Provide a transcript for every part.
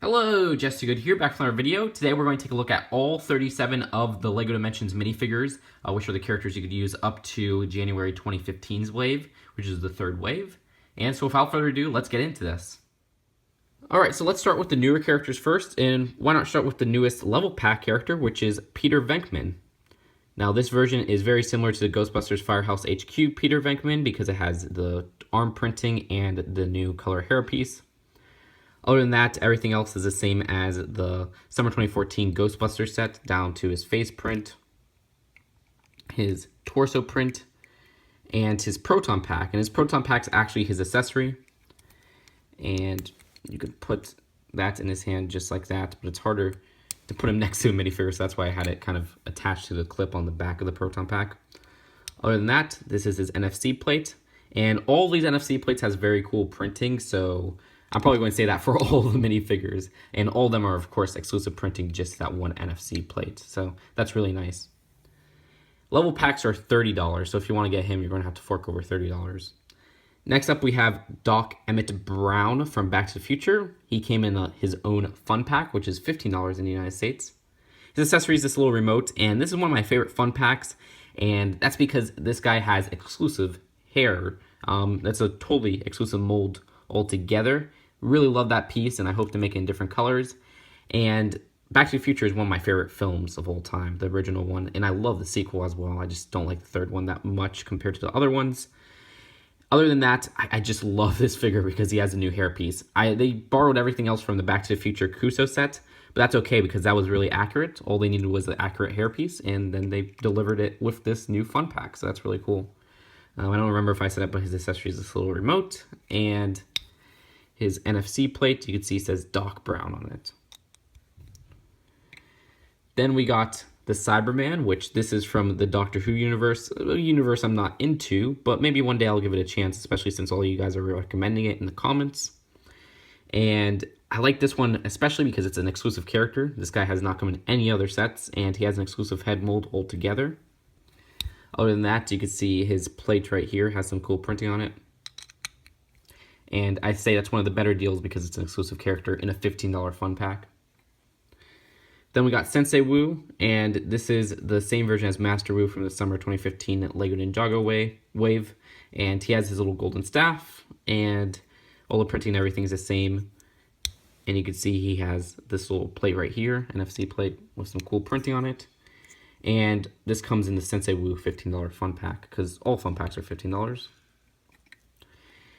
Hello, Jessica Good here, back with another video. Today we're going to take a look at all 37 of the LEGO Dimensions minifigures, which are the characters you could use up to January 2015's wave, which is the third wave. And so without further ado, let's get into this. Alright, so let's start with the newer characters first, and why not start with the newest level pack character, which is Peter Venkman. Now this version is very similar to the Ghostbusters Firehouse HQ Peter Venkman because it has the arm printing and the new color hairpiece. Other than that, everything else is the same as the Summer 2014 Ghostbusters set, down to his face print, his torso print, and his proton pack. And his proton pack's actually his accessory. And you could put that in his hand just like that, but it's harder to put him next to a minifigure, so that's why I had it kind of attached to the clip on the back of the proton pack. Other than that, this is his NFC plate. And all these NFC plates has very cool printing, so I'm probably going to say that for all the minifigures, and all of them are, of course, exclusive printing, just that one NFC plate, so that's really nice. Level packs are $30, so if you want to get him, you're going to have to fork over $30. Next up, we have Doc Emmett Brown from Back to the Future. He came in his own fun pack, which is $15 in the United States. His accessory is this little remote, and this is one of my favorite fun packs, and that's because this guy has exclusive hair. That's a totally exclusive mold altogether. Really love that piece, and I hope to make it in different colors. And Back to the Future is one of my favorite films of all time, the original one, and I love the sequel as well. I just don't like the third one that much compared to the other ones. Other than that, I just love this figure because he has a new hairpiece. They borrowed everything else from the Back to the Future Kuso set, but that's okay because that was really accurate. All they needed was the accurate hairpiece, and then they delivered it with this new fun pack, so that's really cool. I don't remember if I said it, but his accessory is this little remote, and his NFC plate, you can see, says Doc Brown on it. Then we got the Cyberman, which this is from the Doctor Who universe. A universe I'm not into, but maybe one day I'll give it a chance, especially since all you guys are recommending it in the comments. And I like this one especially because it's an exclusive character. This guy has not come in any other sets, and he has an exclusive head mold altogether. Other than that, you can see his plate right here has some cool printing on it. And I say that's one of the better deals because it's an exclusive character in a $15 fun pack. Then we got Sensei Wu, and this is the same version as Master Wu from the Summer 2015 LEGO Ninjago wave. And he has his little golden staff, and all the printing and everything is the same. And you can see he has this little plate right here, NFC plate with some cool printing on it. And this comes in the Sensei Wu $15 fun pack, because all fun packs are $15.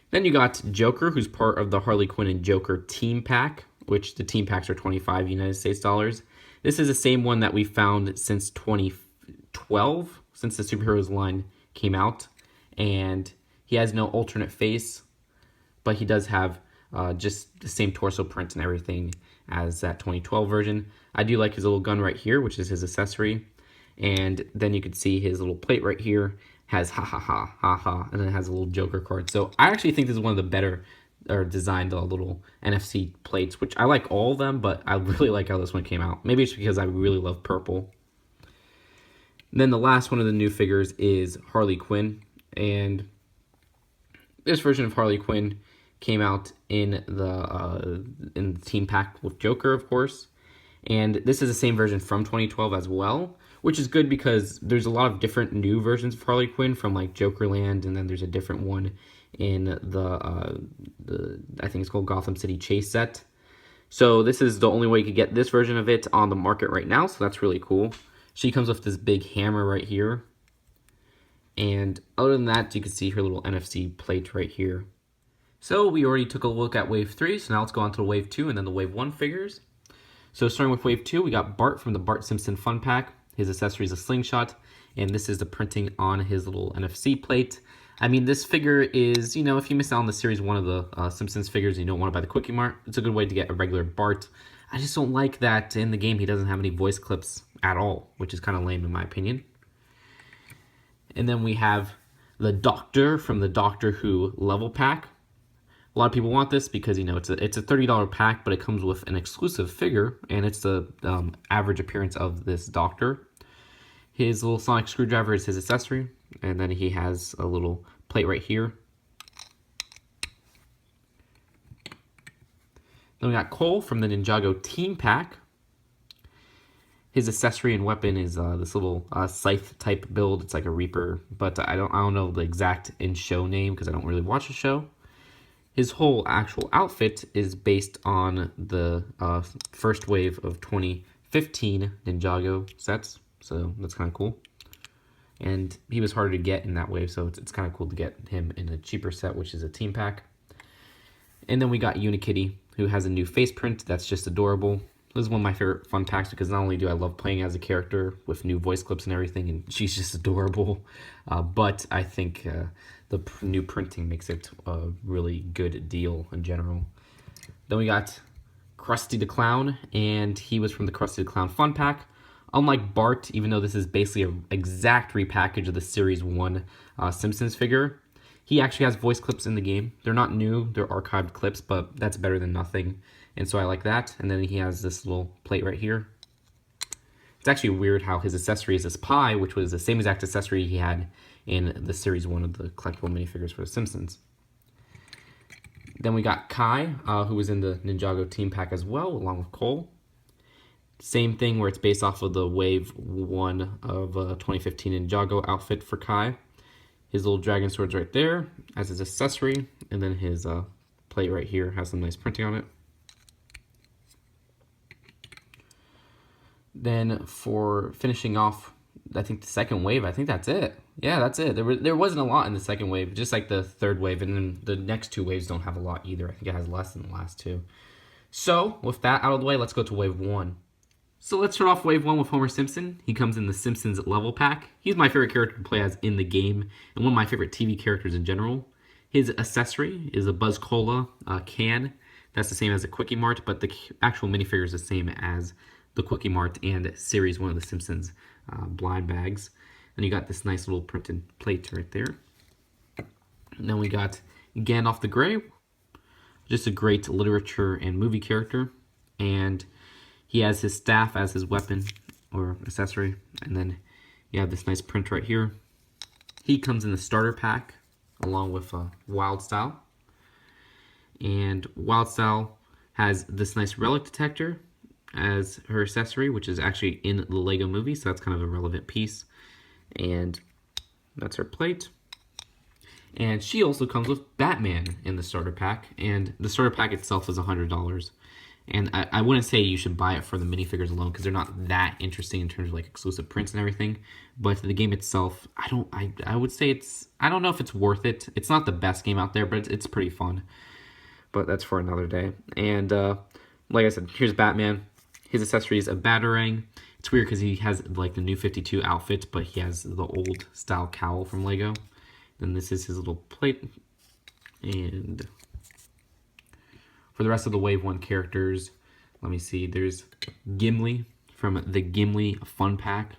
Then you got Joker, who's part of the Harley Quinn and Joker team pack, which the team packs are $25 United States dollars. This is the same one that we found since 2012, since the superheroes line came out. And he has no alternate face, but he does have just the same torso print and everything as that 2012 version. I do like his little gun right here, which is his accessory. And then you can see his little plate right here has ha ha ha ha ha, and then it has a little Joker card. So I actually think this is one of the better designed little NFC plates, which I like all of them, but I really like how this one came out. Maybe it's because I really love purple. And then the last one of the new figures is Harley Quinn, and this version of Harley Quinn came out in the team pack with Joker, of course. And this is the same version from 2012 as well, which is good because there's a lot of different new versions of Harley Quinn from like Jokerland, and then there's a different one in the I think it's called Gotham City Chase set. So this is the only way you could get this version of it on the market right now, so that's really cool. She comes with this big hammer right here. And other than that, you can see her little NFC plate right here. So we already took a look at Wave 3, so now let's go on to Wave 2 and then the Wave 1 figures. So starting with Wave 2, we got Bart from the Bart Simpson Fun Pack. His accessory is a slingshot, and this is the printing on his little NFC plate. I mean, this figure is, you know, if you miss out on the Series 1 of the Simpsons figures and you don't want to buy the Quickie Mart, it's a good way to get a regular Bart. I just don't like that in the game he doesn't have any voice clips at all, which is kind of lame in my opinion. And then we have the Doctor from the Doctor Who level pack. A lot of people want this because, you know, it's a $30 pack, but it comes with an exclusive figure, and it's the average appearance of this Doctor. His little sonic screwdriver is his accessory, and then he has a little plate right here. Then we got Cole from the Ninjago Team Pack. His accessory and weapon is this little scythe type build. It's like a Reaper, but I don't know the exact in-show name because I don't really watch the show. His whole actual outfit is based on the first wave of 2015 Ninjago sets, so that's kind of cool. And he was harder to get in that wave, so it's kind of cool to get him in a cheaper set, which is a team pack. And then we got Unikitty, who has a new face print that's just adorable. This is one of my favorite fun packs because not only do I love playing as a character with new voice clips and everything, and she's just adorable, but I think the new printing makes it a really good deal in general. Then we got Krusty the Klown, and he was from the Krusty the Klown Fun Pack. Unlike Bart, even though this is basically an exact repackage of the Series 1 Simpsons figure, he actually has voice clips in the game. They're not new, they're archived clips, but that's better than nothing. And so I like that. And then he has this little plate right here. It's actually weird how his accessory is this pie, which was the same exact accessory he had in the Series 1 of the collectible minifigures for The Simpsons. Then we got Kai, who was in the Ninjago Team Pack as well, along with Cole. Same thing where it's based off of the Wave 1 of 2015 Ninjago outfit for Kai. His little dragon sword's right there as his accessory, and then his plate right here has some nice printing on it. Then for finishing off, I think the second wave, I think that's it. Yeah, that's it. There wasn't a lot in the second wave, just like the third wave, and then the next two waves don't have a lot either. I think it has less than the last two. So, with that out of the way, let's go to wave 1. So let's start off wave 1 with Homer Simpson. He comes in the Simpsons level pack. He's my favorite character to play as in the game, and one of my favorite TV characters in general. His accessory is a Buzz Cola can. That's the same as a Quickie Mart, but the actual minifigure is the same as the Quickie Mart and Series 1 of the Simpsons blind bags. And you got this nice little printed plate right there. And then we got Gandalf the Grey, just a great literature and movie character. And he has his staff as his weapon or accessory. And then you have this nice print right here. He comes in the starter pack along with Wild Style. And Wild Style has this nice relic detector as her accessory, which is actually in the Lego movie, so that's kind of a relevant piece. And that's her plate. And she also comes with Batman in the starter pack, and the starter pack itself is $100. And I wouldn't say you should buy it for the minifigures alone because they're not that interesting in terms of like exclusive prints and everything. But the game itself, I would say I don't know if it's worth it. It's not the best game out there, but it's pretty fun. But that's for another day. And like I said, here's Batman. His accessory is a Batarang. It's weird because he has like the new 52 outfit, but he has the old style cowl from Lego. Then this is his little plate. And for the rest of the Wave 1 characters, let me see. There's Gimli from the Gimli Fun Pack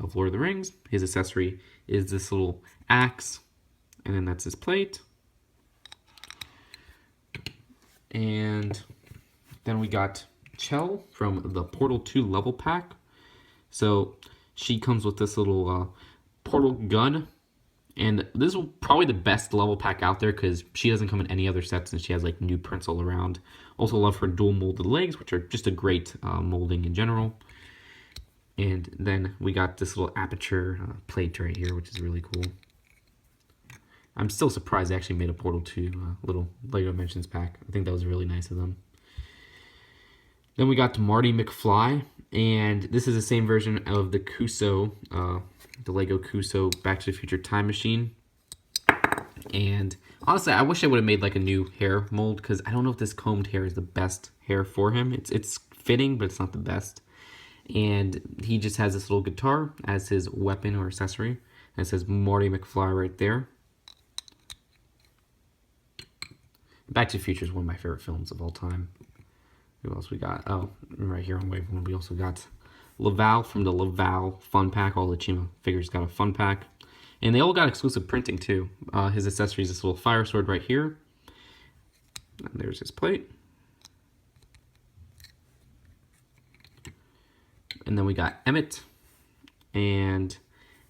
of Lord of the Rings. His accessory is this little axe, and then that's his plate. And then we got Chell from the Portal 2 level pack. So she comes with this little portal gun. And this is probably the best level pack out there because she doesn't come in any other sets and she has like new prints all around. Also love her dual molded legs, which are just a great molding in general. And then we got this little aperture plate right here, which is really cool. I'm still surprised they actually made a Portal 2 little LEGO Dimensions pack. I think that was really nice of them. Then we got Marty Mcfly, and this is the same version of the Cuso, the Lego Cuso Back to the Future Time Machine. And honestly, I wish I would have made like a new hair mold because I don't know if this combed hair is the best hair for him. It's fitting, but it's not the best. And he just has this little guitar as his weapon or accessory. And it says Marty Mcfly right there. Back to the Future is one of my favorite films of all time. Who else we got? Oh, right here on Wave 1, we also got Laval from the Laval Fun Pack. All the Chima figures got a Fun Pack. And they all got exclusive printing, too. His accessory is this little fire sword right here. And there's his plate. And then we got Emmet. And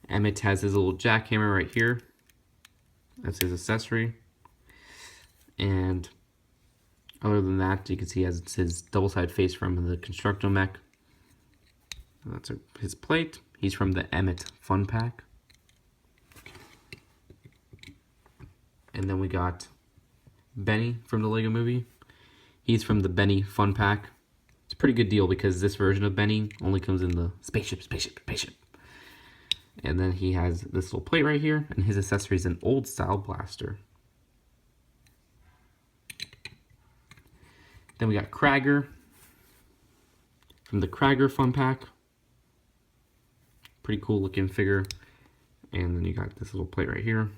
Emmet has his little jackhammer right here. That's his accessory. And Other than that, you can see he has his double-sided face from the Constructo Mech. That's his plate. He's from the Emmet Fun Pack. And then we got Benny from the Lego Movie. He's from the Benny Fun Pack. It's a pretty good deal because this version of Benny only comes in the spaceship. And then he has this little plate right here, and his accessory is an old style blaster. Then we got Cragger from the Cragger Fun Pack. Pretty cool looking figure. And then you got this little plate right here.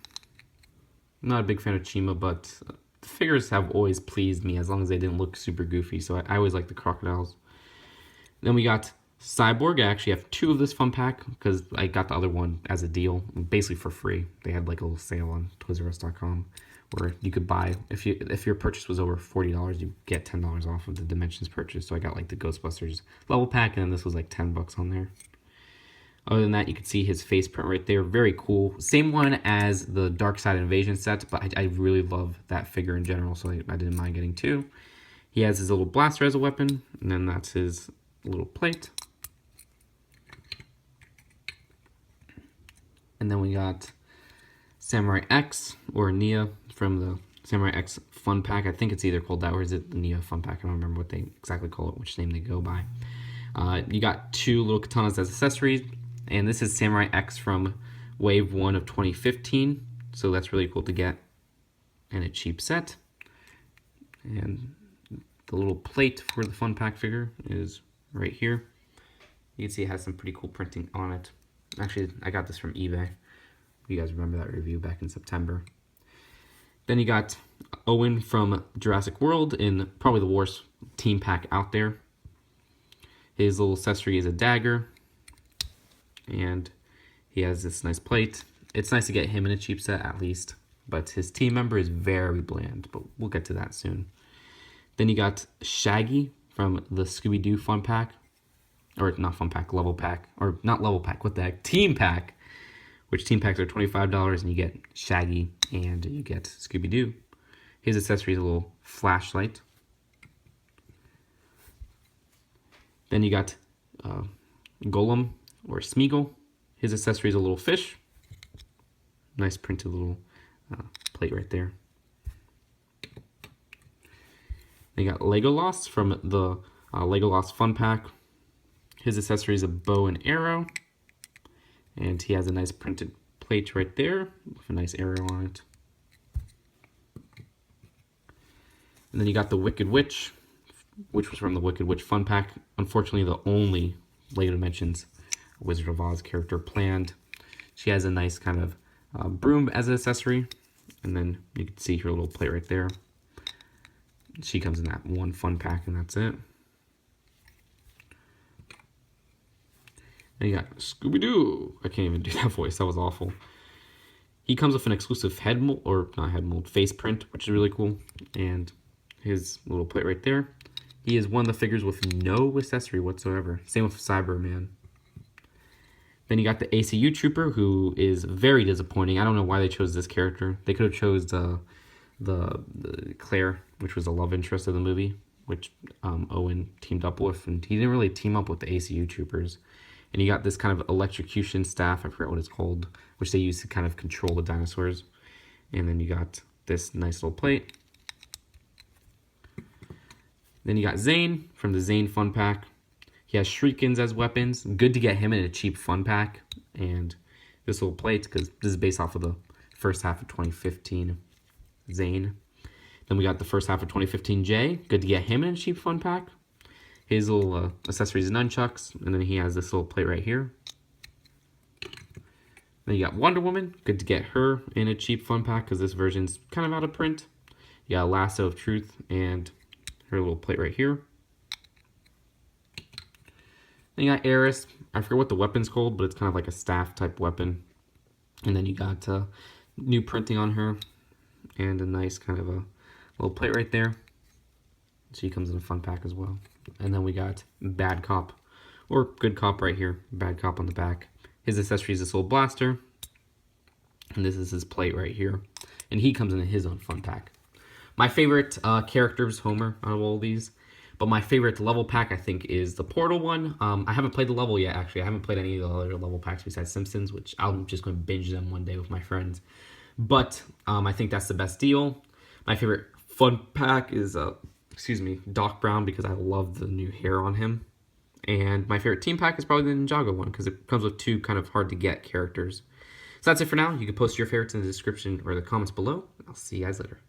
I'm not a big fan of Chima, but the figures have always pleased me as long as they didn't look super goofy. So I always like the crocodiles. Then we got Cyborg. I actually have 2 of this fun pack because I got the other one as a deal, basically for free. They had like a little sale on ToysRUs.com where you could buy, if your purchase was over $40, you get $10 off of the Dimensions purchase. So I got like the Ghostbusters level pack, and then this was like $10 on there. Other than that, you can see his face print right there. Very cool. Same one as the Dark Side Invasion set, but I really love that figure in general, so I didn't mind getting 2. He has his little blaster as a weapon, and then that's his little plate. And then we got Samurai X, or Nia, from the Samurai X Fun Pack. I think it's either called that, or is it the Nia Fun Pack? I don't remember what they exactly call it, which name they go by. You got 2 little katanas as accessories. And this is Samurai X from Wave 1 of 2015. So that's really cool to get in a cheap set. And the little plate for the fun pack figure is right here. You can see it has some pretty cool printing on it. Actually, I got this from eBay. You guys remember that review back in September. Then you got Owen from Jurassic World in probably the worst team pack out there. His little accessory is a dagger. And he has this nice plate. It's nice to get him in a cheap set at least, but his team member is very bland, but we'll get to that soon. Then you got Shaggy from the Scooby-Doo Fun Pack, or not Fun Pack, Level Pack, or not Level Pack, what the heck, Team Pack, which team packs are $25, and you get Shaggy and you get Scooby-Doo. His accessory is a little flashlight. Then you got Golem, or Smeagol. His accessory is a little fish. Nice printed little plate right there. Then you got Legolas from the Legolas Fun Pack. His accessory is a bow and arrow. And he has a nice printed plate right there with a nice arrow on it. And then you got the Wicked Witch, which was from the Wicked Witch Fun Pack. Unfortunately, the only LEGO Dimensions Wizard of Oz character planned. She has a nice kind of broom as an accessory, and then you can see her little plate right there. She comes in that one fun pack, and that's it. And you got Scooby-Doo. I can't even do that voice. That was awful. He comes with an exclusive head mold, or not head mold, face print, which is really cool. And his little plate right there. He is one of the figures with no accessory whatsoever. Same with Cyberman. Then you got the Acu Trooper, who is very disappointing. I don't know why they chose this character. They could have chose the Claire, which was the love interest of the movie, which Owen teamed up with. And he didn't really team up with the Acu Troopers. And you got this kind of electrocution staff, I forget what it's called, which they use to kind of control the dinosaurs. And then you got this nice little plate. Then you got Zane from the Zane Fun Pack. He has Shurikens as weapons. Good to get him in a cheap fun pack. And this little plate, because this is based off of the first half of 2015 Zane. Then we got the first half of 2015 Jay. Good to get him in a cheap fun pack. His little accessories and nunchucks. And then he has this little plate right here. Then you got Wonder Woman. Good to get her in a cheap fun pack because this version's kind of out of print. You got Lasso of Truth and her little plate right here. Then you got Eris. I forget what the weapon's called, but it's kind of like a staff type weapon. And then you got new printing on her and a nice kind of a little plate right there. She comes in a fun pack as well. And then we got Bad Cop, or Good Cop right here. Bad Cop on the back. His accessory is this little blaster. And this is his plate right here. And he comes in his own fun pack. My favorite character is Homer out of all these. But my favorite level pack, I think, is the Portal one. I haven't played the level yet, actually. I haven't played any of the other level packs besides Simpsons, which I'm just going to binge them one day with my friends. But I think that's the best deal. My favorite fun pack is, Doc Brown, because I love the new hair on him. And my favorite team pack is probably the Ninjago one, because it comes with 2 kind of hard-to-get characters. So that's it for now. You can post your favorites in the description or the comments below. I'll see you guys later.